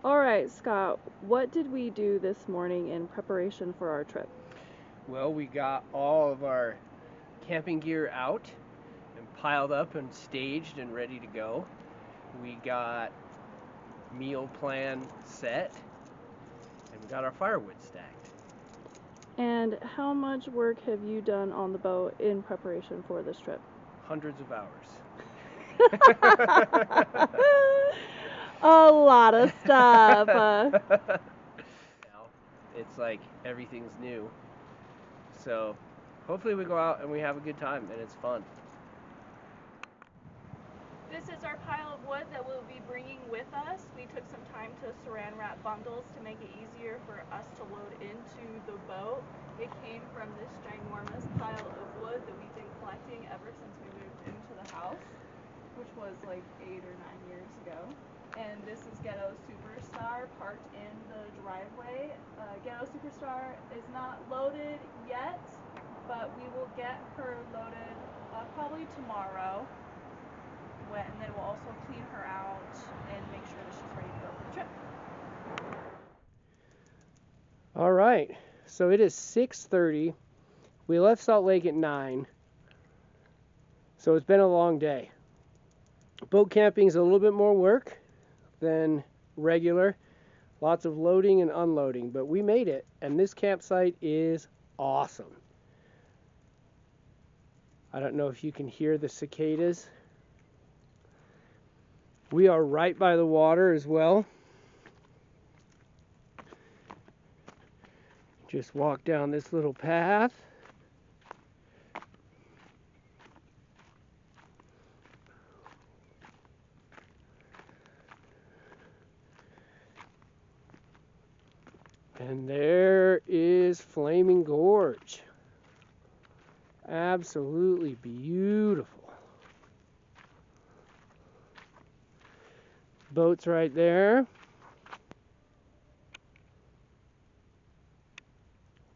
All right, Scott, what did we do this morning in preparation for our trip? Well, we got all of our camping gear out and piled up and staged and ready to go. We got meal plan set and we got our firewood stacked. And how much work have you done on the boat in preparation for this trip? Hundreds of hours. A lot of stuff. Now, it's like everything's new. So, hopefully we go out and we have a good time and it's fun. This is our pile of wood that we'll be bringing with us. We took some time to saran wrap bundles to make it easier for us to load into the boat. It came from this ginormous pile of wood that we've been collecting ever since we moved into the house, which was like 8 or 9 years ago. And this is Ghetto Superstar parked in the driveway. Ghetto Superstar is not loaded yet, but we will get her loaded probably tomorrow. And then we'll also clean her out and make sure that she's ready to go for the trip. All right. So it is 6:30. We left Salt Lake at 9. So it's been a long day. Boat camping is a little bit more work than regular. Lots of loading and unloading, but we made it, and this campsite is awesome. I don't know if you can hear the cicadas. We are right by the water as well. Just walk down this little path. And there is Flaming Gorge. Absolutely beautiful. Boat's right there.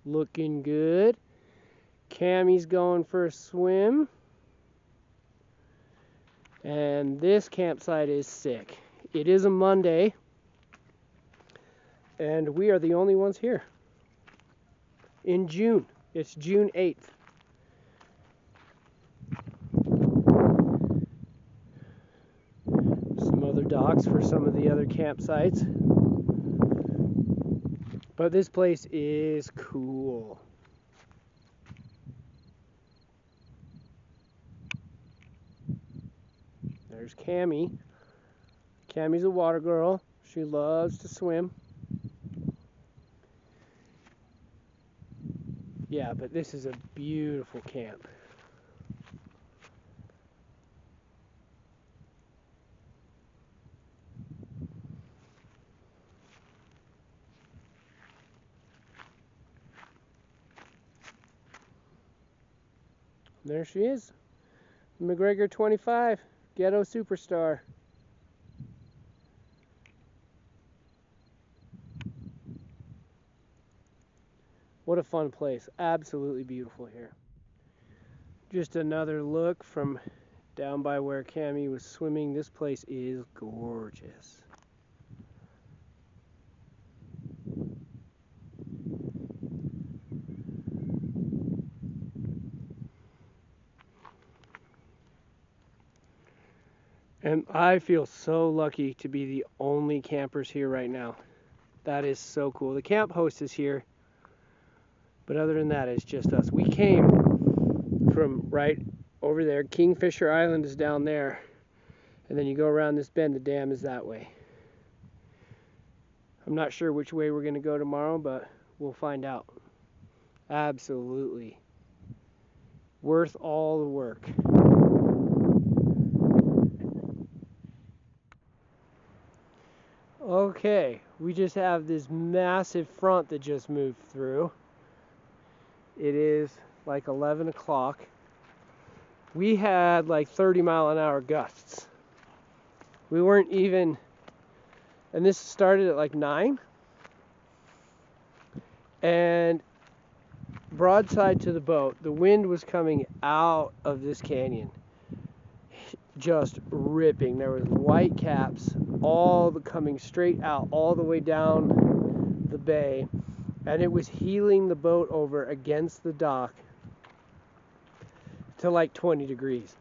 Looking good. Cammie's going for a swim. And this campsite is sick. It is a Monday. And we are the only ones here. In June. It's June 8th. Some other docks for some of the other campsites. But this place is cool. There's Cammie. Cammie's a water girl. She loves to swim. Yeah, but this is a beautiful camp. There she is. MacGregor 25, Ghetto Superstar. What a fun place. Absolutely beautiful here. Just another look from down by where Cammie was swimming. This place is gorgeous. And I feel so lucky to be the only campers here right now. That is so cool. The camp host is here, but other than that, it's just us. We came from right over there. Kingfisher Island is down there, and then you go around this bend, the dam is that way. I'm not sure which way we're going to go tomorrow, but we'll find out. Absolutely worth all the work. Okay, we just have this massive front that just moved through. It is like 11 o'clock. We had like 30-mile-an-hour gusts. We weren't even, and this started at like 9. And broadside to the boat, the wind was coming out of this canyon. just ripping. There was white caps coming straight out all the way down the bay, and it was heeling the boat over against the dock to like 20 degrees.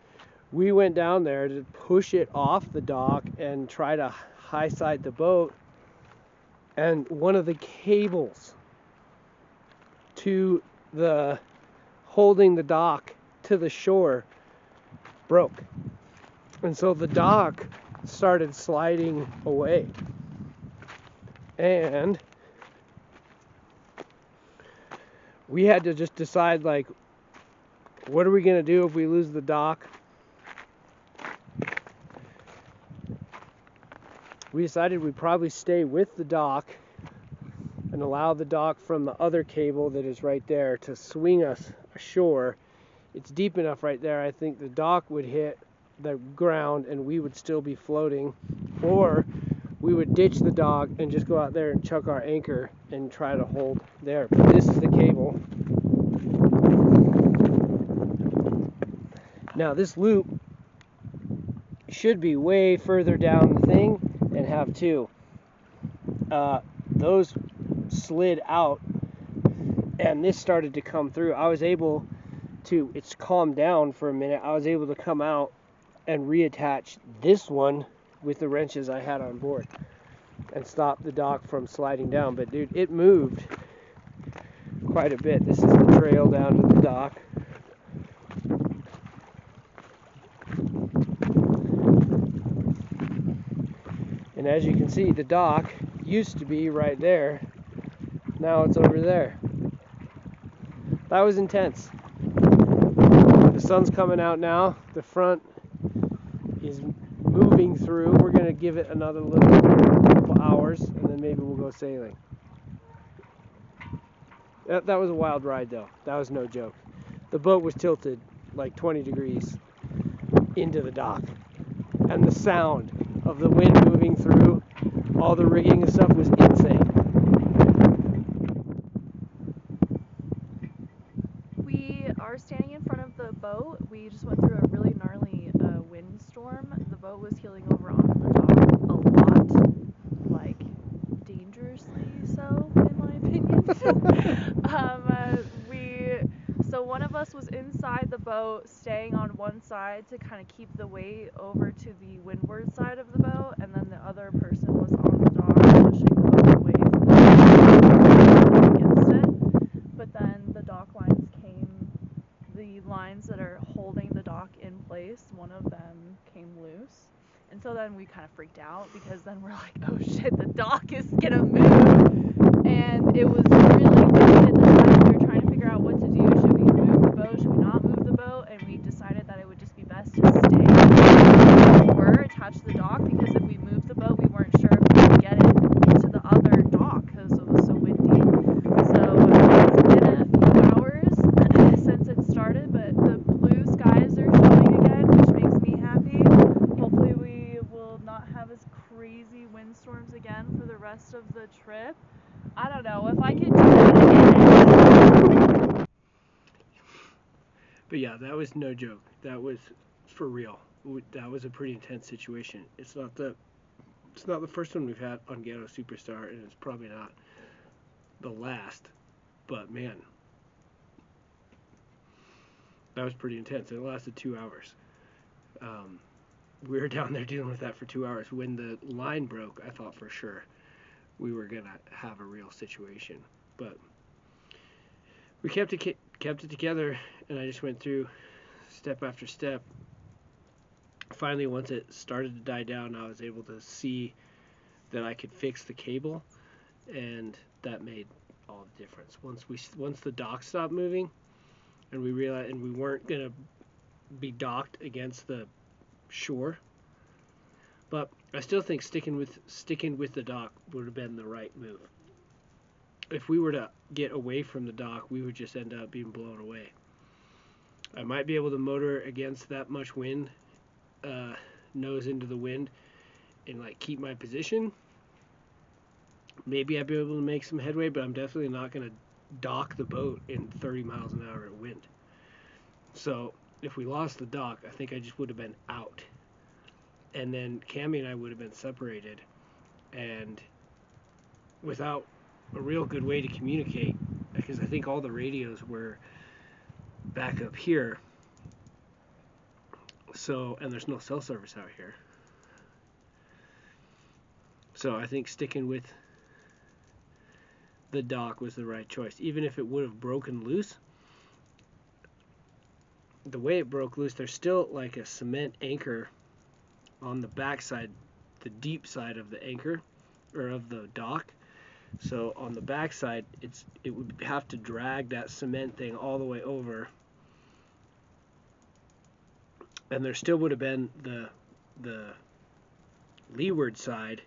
We went down there to push it off the dock and try to high side the boat, and one of the cables to the holding the dock to the shore broke, and so the dock started sliding away, and we had to just decide, like, what are we going to do if we lose the dock? We decided we'd probably stay with the dock and allow the dock from the other cable that is right there to swing us ashore. It's deep enough right there. I think the dock would hit the ground and we would still be floating, or we would ditch the dock and just go out there and chuck our anchor and try to hold there. But this is the cable. Now this loop should be way further down the thing and have two. Those slid out and this started to come through. I was able to, it's calmed down for a minute, I was able to come out and reattach this one with the wrenches I had on board and stop the dock from sliding down. But dude, it moved quite a bit. This is the trail down to the dock. And as you can see, the dock used to be right there. Now it's over there. That was intense. The sun's coming out now. The front is moving through. We're going to give it another couple hours and then maybe we'll go sailing. That was a wild ride though. That was no joke. The boat was tilted like 20 degrees into the dock. And the sound of the wind moving through all the rigging and stuff was insane. We are standing in front of the boat. We just went through a really gnarly windstorm. The boat was heeling over onto the dock a lot, like dangerously so, in my opinion. So one of us was inside the boat, staying on one side to kind of keep the weight over to the windward side of the boat, and then the other person was on the dock pushing the boat away from the against it. But then the dock lines came, the lines that are holding the dock in place, one of them came loose. And so then we kind of freaked out because then we're like, oh shit, the dock is gonna move. And it was really windy at the time. We were trying to figure out what to do. Should we move the boat? Should we not move the boat? And we decided that it would just be best to stay where we were, attached to the dock, because if we moved the boat, we weren't sure if we could get it to the other dock because it was so windy. So it's been a few hours since it started, but the blue skies are showing again, which makes me happy. Hopefully we will not have as crazy windstorms again for the rest of the trip. I don't know if I could do it again. But yeah, that was no joke. That was for real. That was a pretty intense situation. It's not the first one we've had on Ghetto Superstar, and it's probably not the last. But man, that was pretty intense. It lasted 2 hours. We were down there dealing with that for 2 hours. When the line broke, I thought for sure we were gonna have a real situation. But we kept it together, and I just went through step after step. Finally, once it started to die down, I was able to see that I could fix the cable, and that made all the difference. Once the dock stopped moving, and we realized, and we weren't gonna be docked against the shore, but I still think sticking with the dock would have been the right move. If we were to get away from the dock, we would just end up being blown away. I might be able to motor against that much wind, nose into the wind, and like keep my position. Maybe I'd be able to make some headway, but I'm definitely not going to dock the boat in 30 miles an hour wind. So if we lost the dock, I think I just would have been out. and then Cammy and I would have been separated, and without a real good way to communicate, because I think all the radios were back up here, so, and there's no cell service out here. So I think sticking with the dock was the right choice. Even if it would have broken loose, the way it broke loose, there's still like a cement anchor on the back side, the deep side of the anchor, or of the dock. So on the back side, it would have to drag that cement thing all the way over, and there still would have been the leeward side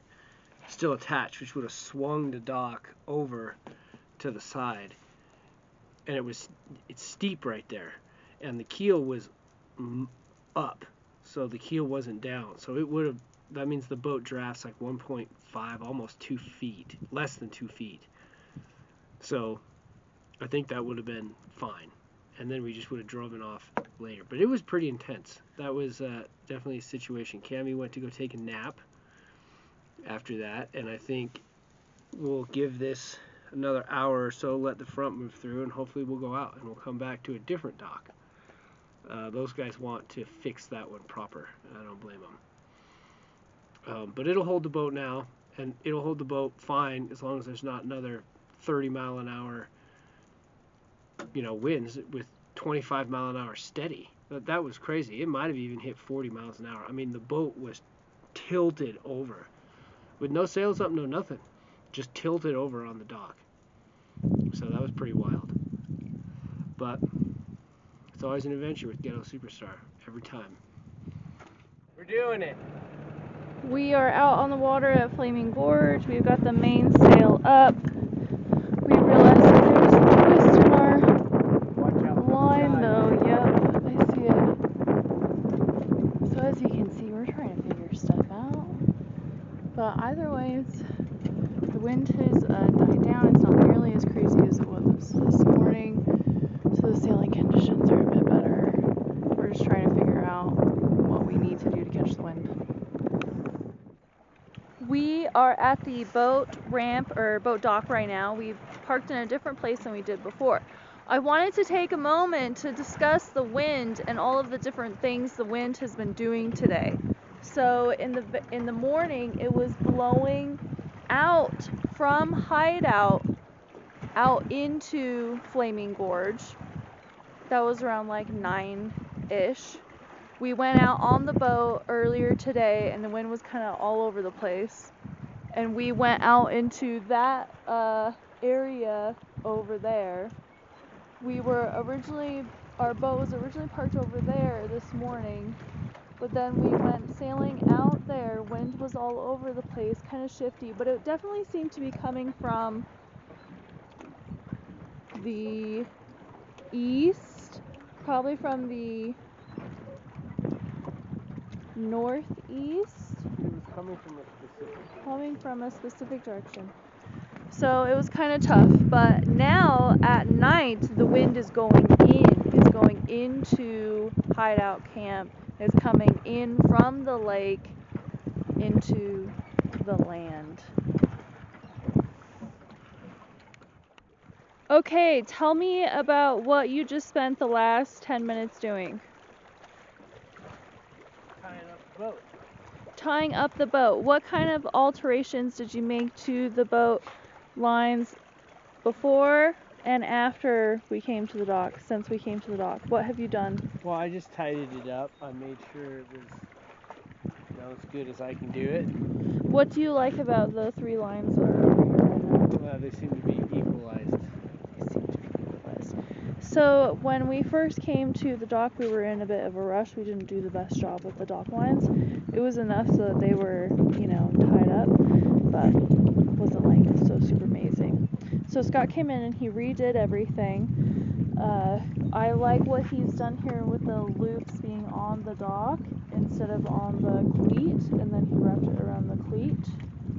still attached, which would have swung the dock over to the side, and it's steep right there, and the keel was up, so the keel wasn't down, so it would have, that means the boat drafts like 1.5, almost 2 feet, less than 2 feet. So I think that would have been fine, and then we just would have driven off later. But it was pretty intense. That was definitely a situation. Cammy went to go take a nap after that, and I think we'll give this another hour or so, let the front move through, and hopefully we'll go out and we'll come back to a different dock. Those guys want to fix that one proper, and I don't blame them. But it'll hold the boat now, and it'll hold the boat fine as long as there's not another 30 mile an hour, winds with 25 mile an hour steady. That was crazy. It might have even hit 40 miles an hour. I mean, the boat was tilted over with no sails up, no nothing, just tilted over on the dock. So that was pretty wild. But it's always an adventure with Ghetto Superstar, every time. We're doing it. We are out on the water at Flaming Gorge. We've got the mainsail up. We realized that there's a twist in our line though. Yep, I see it. So as you can see, we're trying to figure stuff out. But either way, the wind has died down. It's not nearly as crazy as it was this morning. So the sailing conditions are a bit better. We're just trying to figure out what we need to do to catch the wind. We are at the boat ramp or boat dock right now. We've parked in a different place than we did before. I wanted to take a moment to discuss the wind and all of the different things the wind has been doing today. So in the morning, it was blowing out from Hideout out into Flaming Gorge. That was around like 9-ish. We went out on the boat earlier today, and the wind was kind of all over the place. And we went out into that area over there. Our boat was originally parked over there this morning, but then we went sailing out there. Wind was all over the place, kind of shifty, but it definitely seemed to be coming from the east, probably from the northeast. It was coming from a specific direction. So it was kind of tough, but now at night the wind is going in. It's going into Hideout Camp. It's coming in from the lake into the land. Okay, tell me about what you just spent the last 10 minutes doing. Tying up the boat. What kind of alterations did you make to the boat lines before and after we came to the dock, since we came to the dock? What have you done? Well, I just tidied it up. I made sure it was as good as I can do it. What do you like about the 3 lines? They seem to be equalized. So when we first came to the dock, we were in a bit of a rush. We didn't do the best job with the dock lines. It was enough so that they were, tied up, but it wasn't like so super amazing. So Scott came in and he redid everything. I like what he's done here with the loops being on the dock instead of on the cleat, and then he wrapped it around the cleat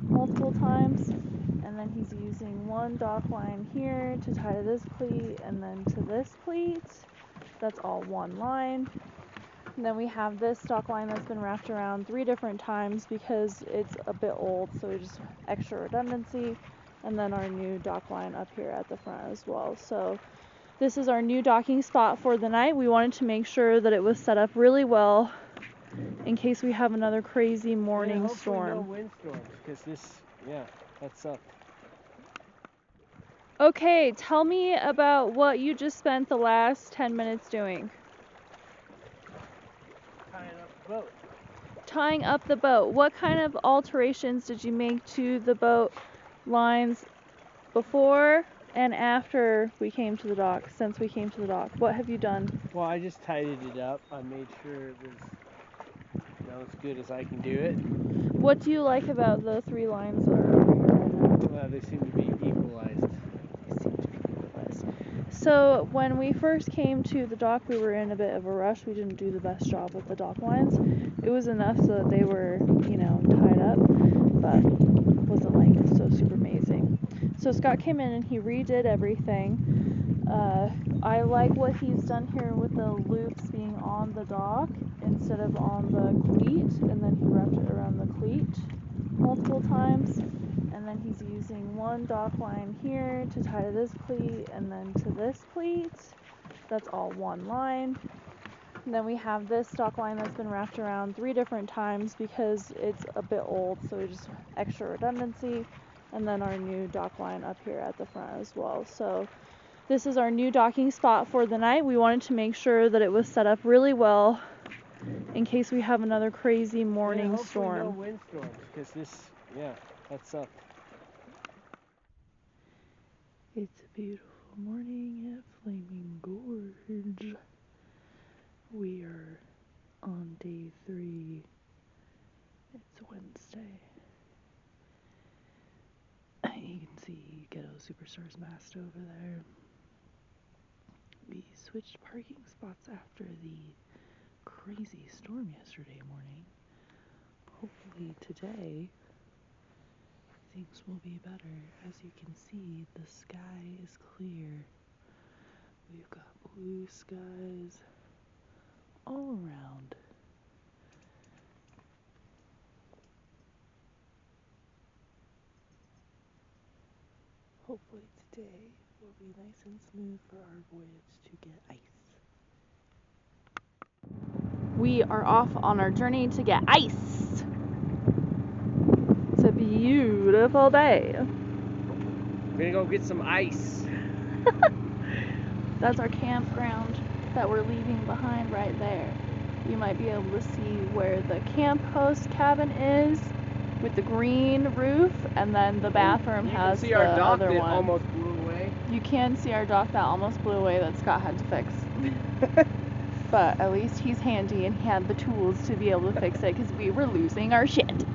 multiple times. And then he's using one dock line here to tie to this cleat and then to this cleat. That's all one line. And then we have this dock line that's been wrapped around 3 different times because it's a bit old, so just extra redundancy. And then our new dock line up here at the front as well. So this is our new docking spot for the night. We wanted to make sure that it was set up really well in case we have another crazy morning storm. No windstorms, because that sucked. Okay, tell me about what you just spent the last 10 minutes doing. Tying up the boat. Tying up the boat. What kind of alterations did you make to the boat lines before and after we came to the dock, since we came to the dock? What have you done? Well, I just tidied it up. I made sure it was as good as I can do it. What do you like about the 3 lines that are over here right now? They seem to be equalized. So when we first came to the dock, we were in a bit of a rush. We didn't do the best job with the dock lines. It was enough so that they were, tied up, but it wasn't like so super amazing. So Scott came in and he redid everything. I like what he's done here with the loops being on the dock instead of on the cleat, and then he wrapped it around the cleat multiple times. And then he's using one dock line here to tie to this cleat and then to this cleat. That's all one line. And then we have this dock line that's been wrapped around 3 different times because it's a bit old, so just extra redundancy. And then our new dock line up here at the front as well. So this is our new docking spot for the night. We wanted to make sure that it was set up really well in case we have another crazy morning storm. No windstorms, because that sucked. It's a beautiful morning at Flaming Gorge. We are on day 3. It's Wednesday. You can see Ghetto Superstar's mast over there. We switched parking spots after the crazy storm yesterday morning. Hopefully today things will be better. As you can see, the sky is clear. We've got blue skies all around. Hopefully today will be nice and smooth for our voyage to get ice. We are off on our journey to get ice. It's a beautiful day. We're gonna go get some ice. That's our campground that we're leaving behind right there. You might be able to see where the camp host cabin is with the green roof, and then the bathroom has the other one. You can see our dock that almost blew away. You can see our dock that almost blew away that Scott had to fix. But at least he's handy and he had the tools to be able to fix it because we were losing our shit.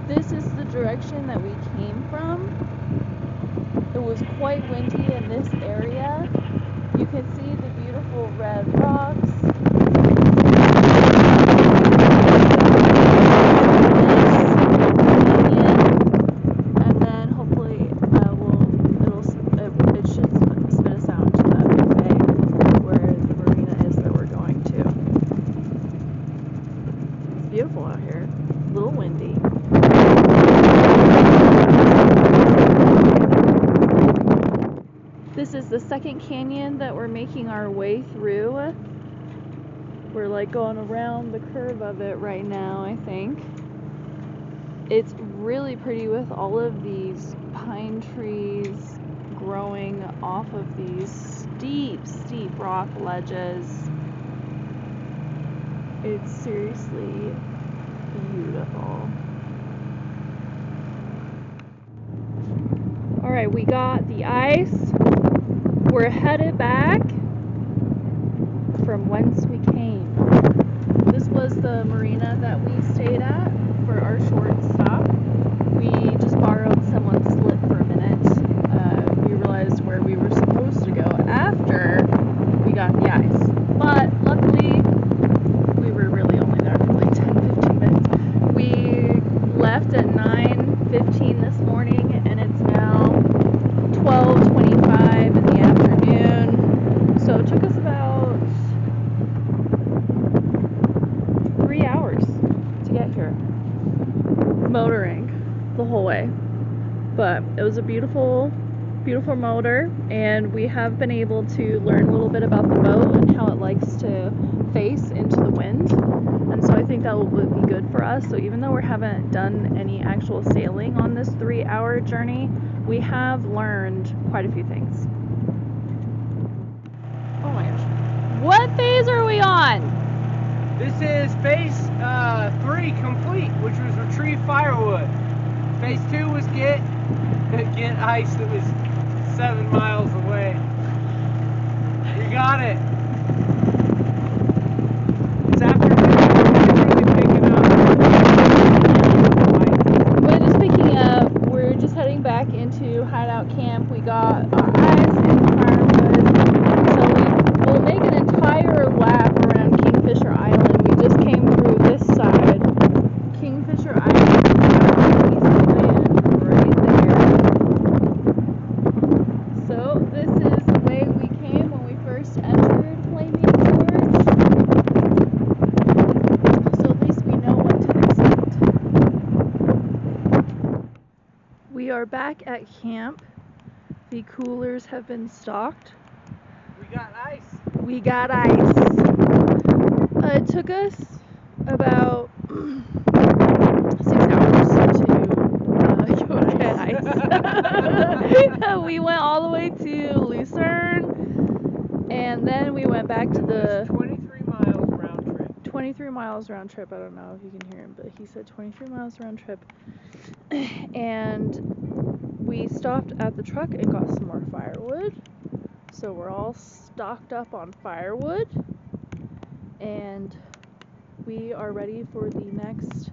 This is the direction that we came from. It was quite windy in this area. You can see the beautiful red rocks. And then hopefully it should spit us out to that buffet where the marina is that we're going to. It's beautiful out here. A little windy. This is the second canyon that we're making our way through. We're like going around the curve of it right now, I think. It's really pretty with all of these pine trees growing off of these steep rock ledges. It's seriously beautiful. Alright, we got the ice. We're headed back from whence we came. This was the marina that we stayed at for our short stop. We just borrowed someone's slip for a minute. We realized where we were supposed to go after we got the ice. But luckily, we were really only there for like 10-15 minutes. We left at 9:15 this morning, and it's now 12:25 in the afternoon. It was a beautiful motor, and we have been able to learn a little bit about the boat and how it likes to face into the wind. And so I think that will be good for us. So even though we haven't done any actual sailing on this 3-hour journey, we have learned quite a few things. Oh my gosh. What phase are we on? This is phase 3 complete, which was retrieve firewood. Phase 2 was get ice that was 7 miles away. We got it. It's afternoon. Really picking up. Wind is picking up. We're just heading back into hideout camp. We got our ice and firewood. So we'll make an entire lap around Kingfisher Island. We just came through this side. Kingfisher Island, piece of land right there. So this is the way we came when we first entered Flaming Gorge. So at least we know what to expect. We are back at camp. The coolers have been stocked. We got ice. We got ice. It took us about 6 hours to go get ice. We went all the way to Lucerne, and then we went back to the 23 miles round trip. 23 miles round trip. I don't know if you can hear him, but he said 23 miles round trip. And we stopped at the truck and got some more firewood. So we're all stocked up on firewood, and we are ready for the next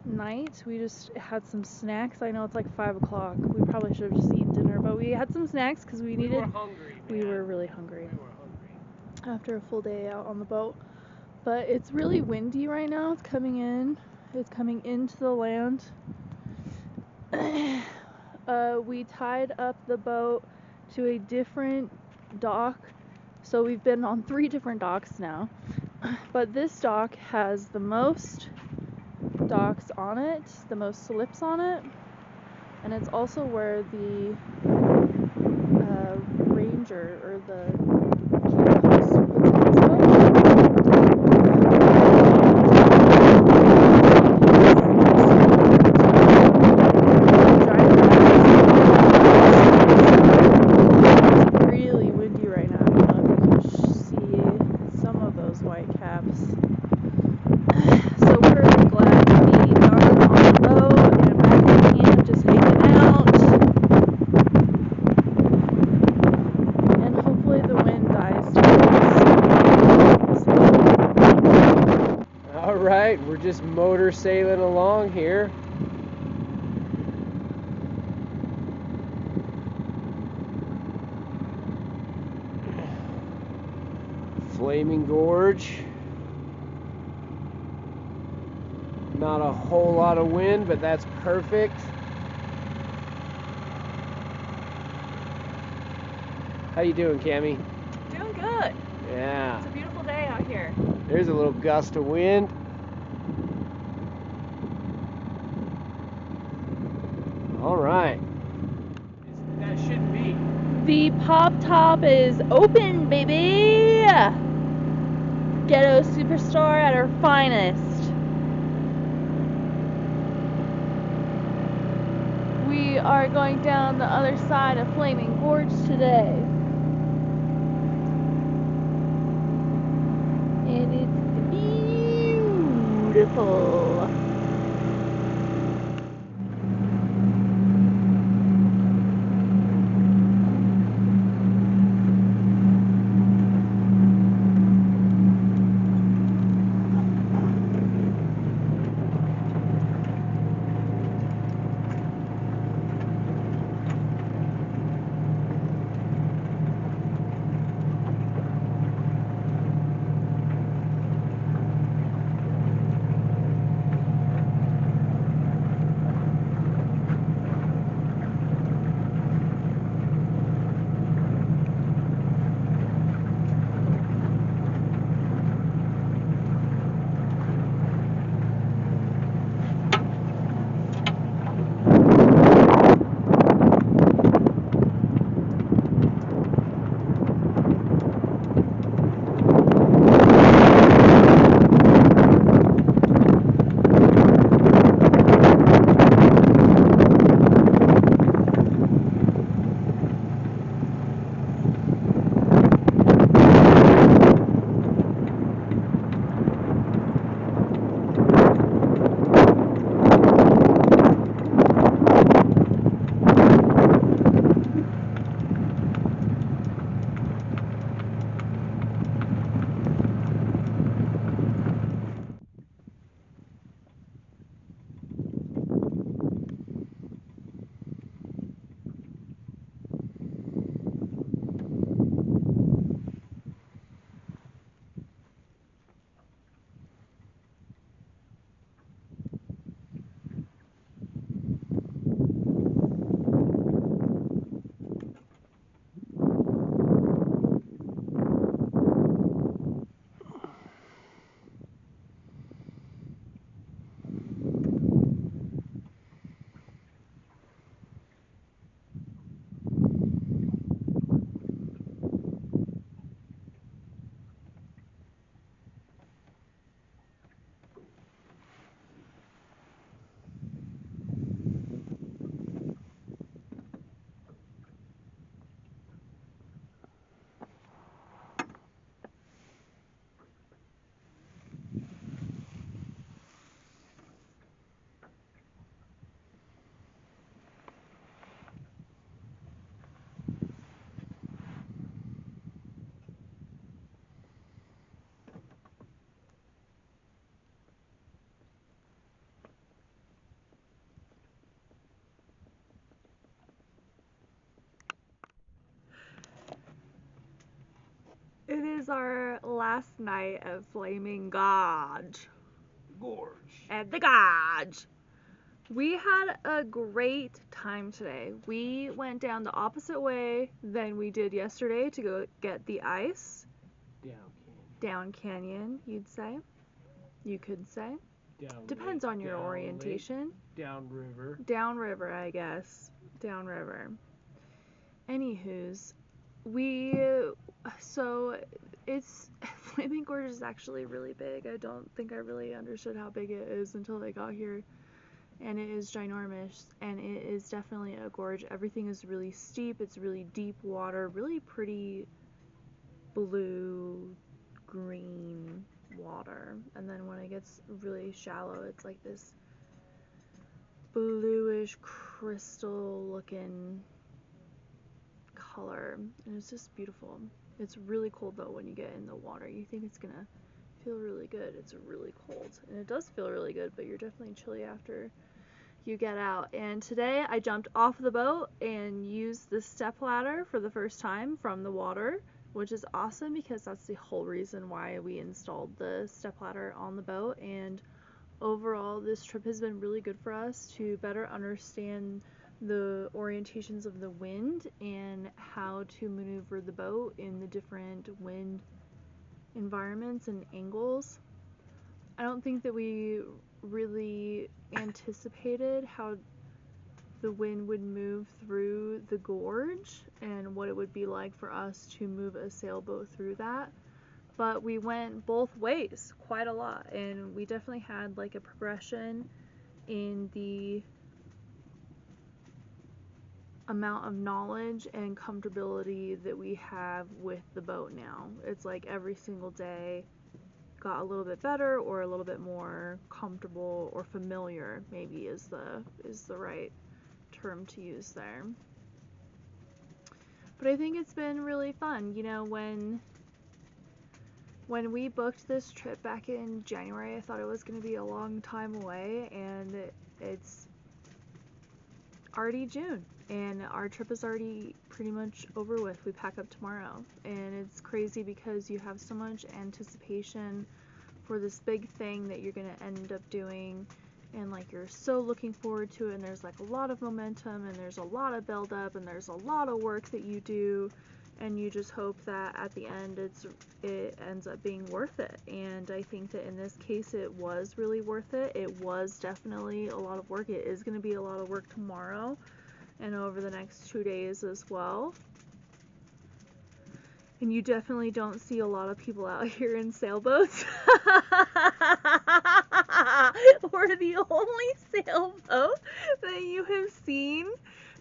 night. We just had some snacks. I know it's like 5 o'clock. We probably should have just eaten dinner, but we had some snacks because we needed. We were hungry. We were really hungry. We were hungry. After a full day out on the boat. But it's really windy right now. It's coming in. It's coming into the land. We tied up the boat to a different dock. So we've been on 3 different docks now. But this dock has the most docks on it, the most slips on it. And it's also where the ranger or the camp host puts his boat. It's really windy right now. I don't know if you can see some of those white caps. So we're glad to be done on the boat and back at camp, just hanging out. And hopefully the wind dies down. Alright, we're just motor sailing along here. Flaming Gorge. Not a whole lot of wind, but that's perfect. How you doing, Cammie? Doing good. Yeah. It's a beautiful day out here. There's a little gust of wind. All right. That should be. The pop top is open, baby. Ghetto Superstar at her finest. We are going down the other side of Flaming Gorge today. And it's beautiful. It is our last night of Flaming Gorge. At the Gorge. We had a great time today. We went down the opposite way than we did yesterday to go get the ice. Down canyon, you'd say. You could say. Depends on your orientation. Downriver. Downriver, I guess. Downriver. Anywho's, so it's, Flaming Gorge is actually really big. I don't think I really understood how big it is until I got here. And it is ginormous, and it is definitely a gorge. Everything is really steep, it's really deep water, really pretty blue, green water. And then when it gets really shallow, it's like this bluish crystal looking color, and it's just beautiful. It's really cold though when you get in the water. You think it's gonna feel really good. It's really cold, and it does feel really good, but you're definitely chilly after you get out. And today I jumped off the boat and used the step ladder for the first time from the water, which is awesome because that's the whole reason why we installed the step ladder on the boat. And overall, this trip has been really good for us to better understand the orientations of the wind and how to maneuver the boat in the different wind environments and angles. I don't think that we really anticipated how the wind would move through the gorge and what it would be like for us to move a sailboat through that. But we went both ways quite a lot, and we definitely had like a progression in the amount of knowledge and comfortability that we have with the boat now. It's like every single day got a little bit better or a little bit more comfortable or familiar, maybe is the right term to use there. But I think it's been really fun. You know, when we booked this trip back in January, I thought it was going to be a long time away, and it's already June, and our trip is already pretty much over with. We pack up tomorrow, and it's crazy because you have so much anticipation for this big thing that you're going to end up doing, and like you're so looking forward to it, and there's like a lot of momentum, and there's a lot of build up, and there's a lot of work that you do, and you just hope that at the end it ends up being worth it. And I think that in this case it was really worth it. It was definitely a lot of work. It is going to be a lot of work tomorrow and over the next 2 days as well. And you definitely don't see a lot of people out here in sailboats. We're the only sailboat that you have seen.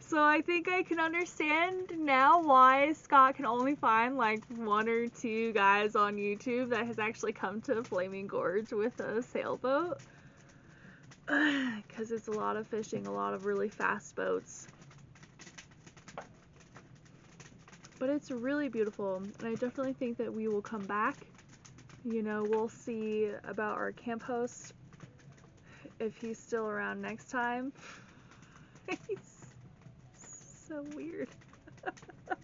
So I think I can understand now why Scott can only find like 1 or 2 guys on YouTube that has actually come to Flaming Gorge with a sailboat. Because it's a lot of fishing, a lot of really fast boats. But it's really beautiful, and I definitely think that we will come back. You know, we'll see about our camp host, if he's still around next time. He's so weird. But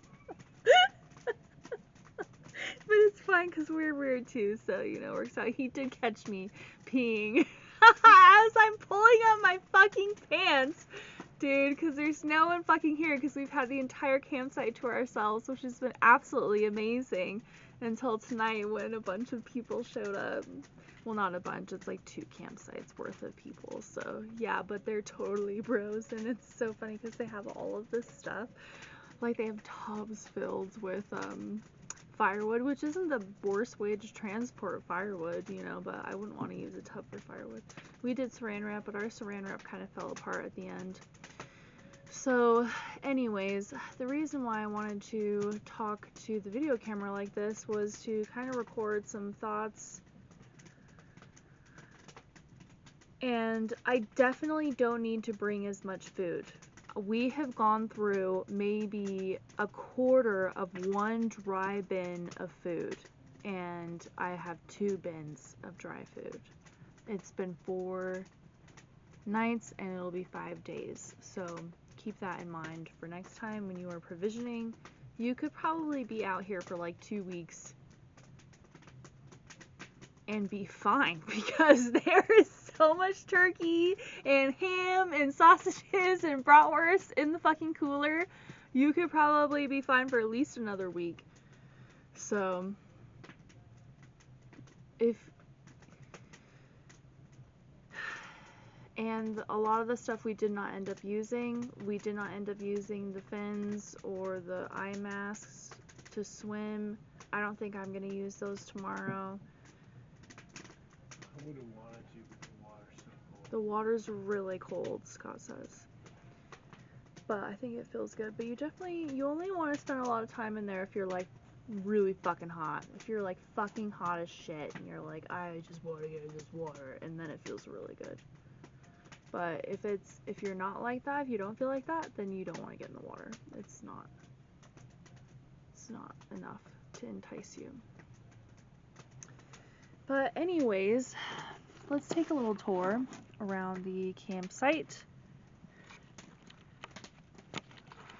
it's fine because we're weird too, so, you know, works out. He did catch me peeing as I'm pulling up my fucking pants. Dude, because there's no one fucking here because we've had the entire campsite to ourselves, which has been absolutely amazing until tonight when a bunch of people showed up. Well, not a bunch, it's like 2 campsites worth of people, so yeah, but they're totally bros, and it's so funny because they have all of this stuff. Like, they have tubs filled with firewood, which isn't the worst way to transport firewood, you know, but I wouldn't want to use a tub for firewood. We did saran wrap, but our saran wrap kind of fell apart at the end. So anyways, the reason why I wanted to talk to the video camera like this was to kind of record some thoughts. And I definitely don't need to bring as much food. We have gone through maybe a quarter of 1 dry bin of food, and I have 2 bins of dry food. It's been 4 nights and it'll be 5 days, so keep that in mind for next time when you are provisioning. You could probably be out here for like 2 weeks and be fine, because there is so much turkey and ham and sausages and bratwurst in the fucking cooler. You could probably be fine for at least another week. So, and a lot of the stuff we did not end up using. We did not end up using the fins or the eye masks to swim. I don't think I'm going to use those tomorrow. I wouldn't want to, but the water's so cold. The water's really cold, Scott says. But I think it feels good. But you only want to spend a lot of time in there if you're like really fucking hot. If you're like fucking hot as shit and you're like, I just want to get in this water, and then it feels really good. But if you're not like that, if you don't feel like that, then you don't want to get in the water. It's not enough to entice you. But anyways, let's take a little tour around the campsite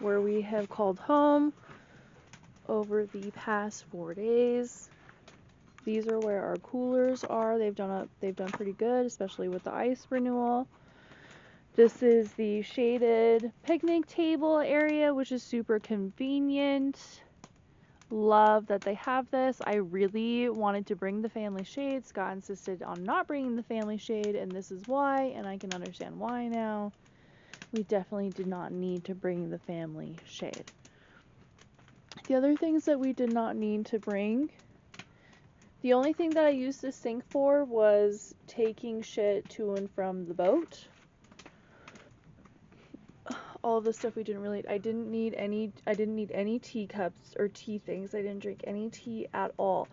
where we have called home over the past 4 days. These are where our coolers are. They've done pretty good, especially with the ice renewal. This is the shaded picnic table area, which is super convenient. Love that they have this. I really wanted to bring the family shade. Scott insisted on not bringing the family shade, and this is why, and I can understand why now. We definitely did not need to bring the family shade. The other things that we did not need to bring, the only thing that I used the sink for was taking shit to and from the boat. All of the stuff we didn't really, I didn't need any teacups or tea things. I didn't drink any tea at all.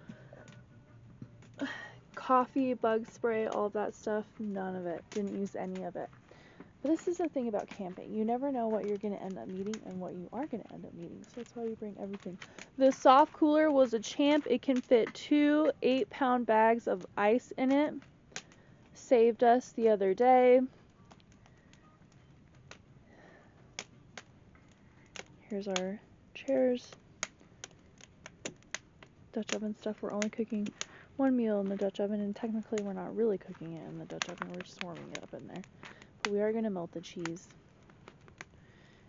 Coffee, bug spray, all of that stuff, none of it. Didn't use any of it. But this is the thing about camping. You never know what you're going to end up needing and what you are going to end up needing. So that's why you bring everything. The soft cooler was a champ. It can fit 2 8-pound bags of ice in it. Saved us the other day. Here's our chairs. Dutch oven stuff. We're only cooking 1 meal in the Dutch oven, and technically we're not really cooking it in the Dutch oven. We're just warming it up in there. But we are going to melt the cheese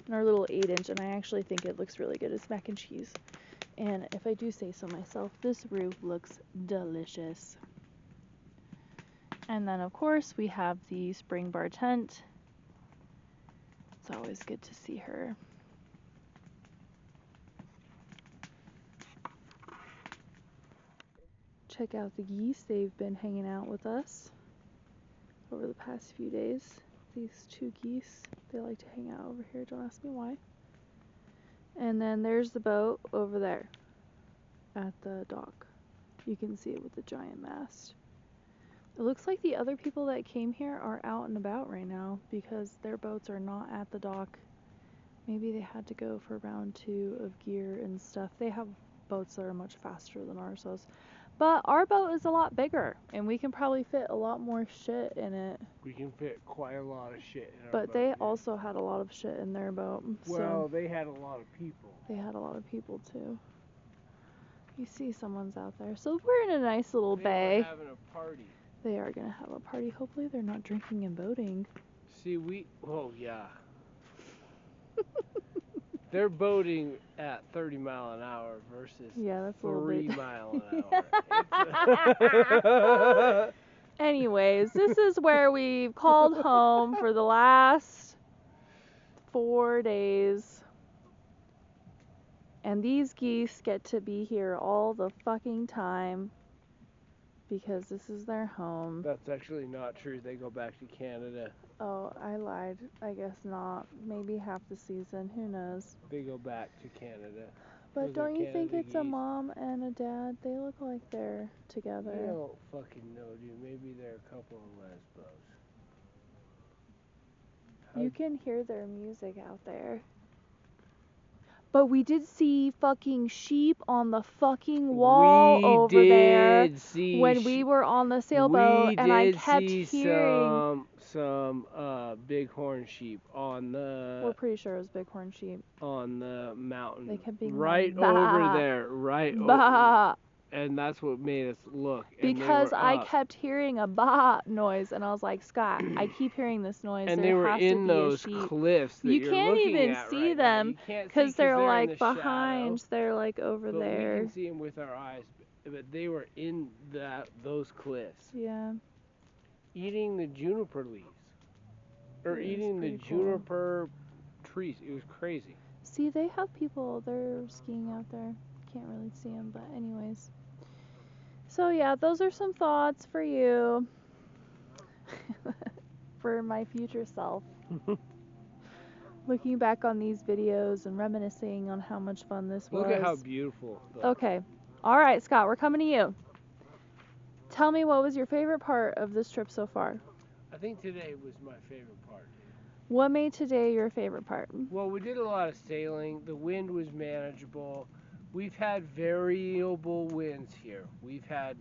in our little 8-inch, and I actually think it looks really good as mac and cheese. And if I do say so myself, this roux looks delicious. And then, of course, we have the spring bar tent. It's always good to see her. Check out the geese. They've been hanging out with us over the past few days. These 2 geese, they like to hang out over here. Don't ask me why. And then there's the boat over there at the dock. You can see it with the giant mast. It looks like the other people that came here are out and about right now because their boats are not at the dock. Maybe they had to go for round 2 of gear and stuff. They have boats that are much faster than ours is. But our boat is a lot bigger, and we can probably fit a lot more shit in it. We can fit quite a lot of shit in our But boat. they also had a lot of shit in their boat. Well, they had a lot of people. They had a lot of people, too. You see someone's out there. So we're in a nice little bay. They're having a party. They are going to have a party. Hopefully they're not drinking and boating. See, oh, yeah. They're boating at 30 mile an hour versus 3 mile an hour. Anyways, this is where we've called home for the last 4 days. And these geese get to be here all the fucking time because this is their home. That's actually not true. They go back to Canada. Oh, I lied. I guess not. Maybe half the season. Who knows? They go back to Canada. But don't you think it's a mom and a dad? They look like they're together. You don't fucking know, dude. Maybe they're a couple of lesbos. You can hear their music out there. But we did see fucking sheep on the fucking wall over there when we were on the sailboat, and I kept hearing some bighorn sheep on the. We're pretty sure it was bighorn sheep on the mountain. They kept being right like, bah, over there, right bah. and that's what made us look. And Because they were I up. kept hearing a bah noise, and I was like, Scott, I keep hearing this noise. And there they were has in to be those a sheep. cliffs that You you're can't looking even at see right now. them You can't see because they're in like the behind. shadow, They're like over but there. we can see them with our eyes. But they were in those cliffs, Yeah. eating the juniper leaves, or It was eating the pretty cool. juniper trees. It was crazy. See, they have people. They're skiing out there. Can't really see them, but anyways. So yeah, those are some thoughts for you. For my future self. Looking back on these videos and reminiscing on how much fun this was. Look at how beautiful. Okay. All right, Scott, we're coming to you. Tell me, what was your favorite part of this trip so far? I think today was my favorite part. What made today your favorite part? Well, we did a lot of sailing. The wind was manageable. We've had variable winds here. We've had,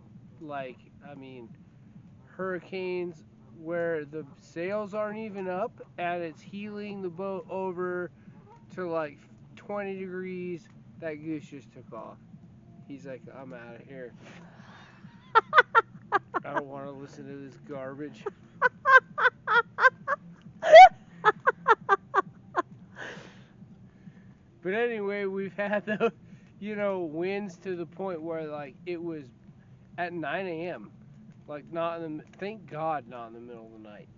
hurricanes where the sails aren't even up and it's heeling the boat over to like 20 degrees. That goose just took off. He's like, I'm out of here. I don't want to listen to this garbage. But anyway, we've had the, winds to the point where like it was at 9 a.m. Like thank God not in the middle of the night.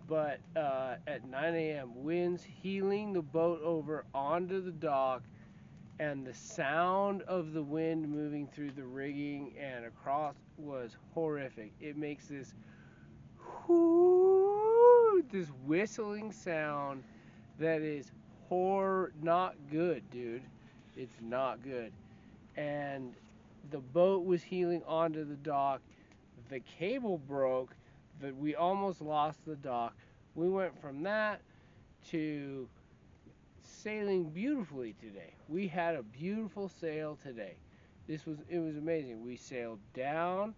But at 9 a.m. winds heeling the boat over onto the dock, and the sound of the wind moving through the rigging and across was horrific. It makes this this whistling sound that is not good, dude. It's not good. And the boat was heeling onto the dock. The cable broke. We almost lost the dock. We went from that to sailing beautifully today. We had a beautiful sail today. It was amazing. We sailed down.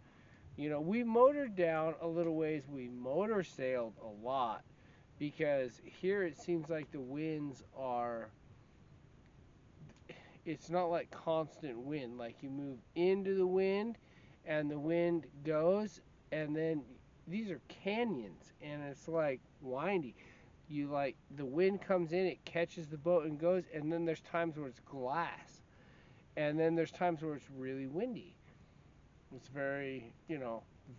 We motored down a little ways. We motor sailed a lot because here it seems like the winds are, it's not like constant wind. Like you move into the wind and the wind goes, and then these are canyons and it's like windy. The wind comes in, it catches the boat and goes, and then there's times where it's glass. And then there's times where it's really windy. It's very,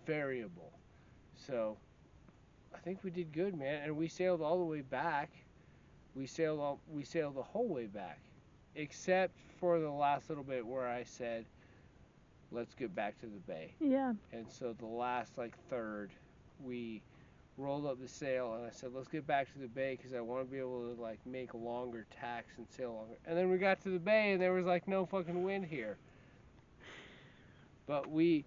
variable. So I think we did good, man. And we sailed all the way back. We sailed the whole way back, except for the last little bit where I said, let's get back to the bay. Yeah. And so the last third, we rolled up the sail and I said, let's get back to the bay because I want to be able to make longer tacks and sail longer. And then we got to the bay and there was no fucking wind here. But we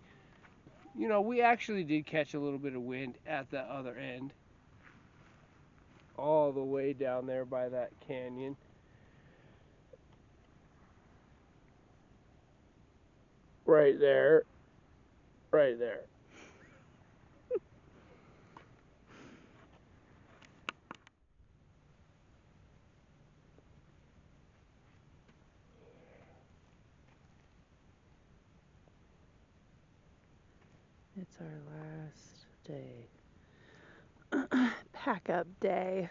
actually did catch a little bit of wind at the other end, all the way down there by that canyon. Right there. Right there. It's our last day. Pack up day.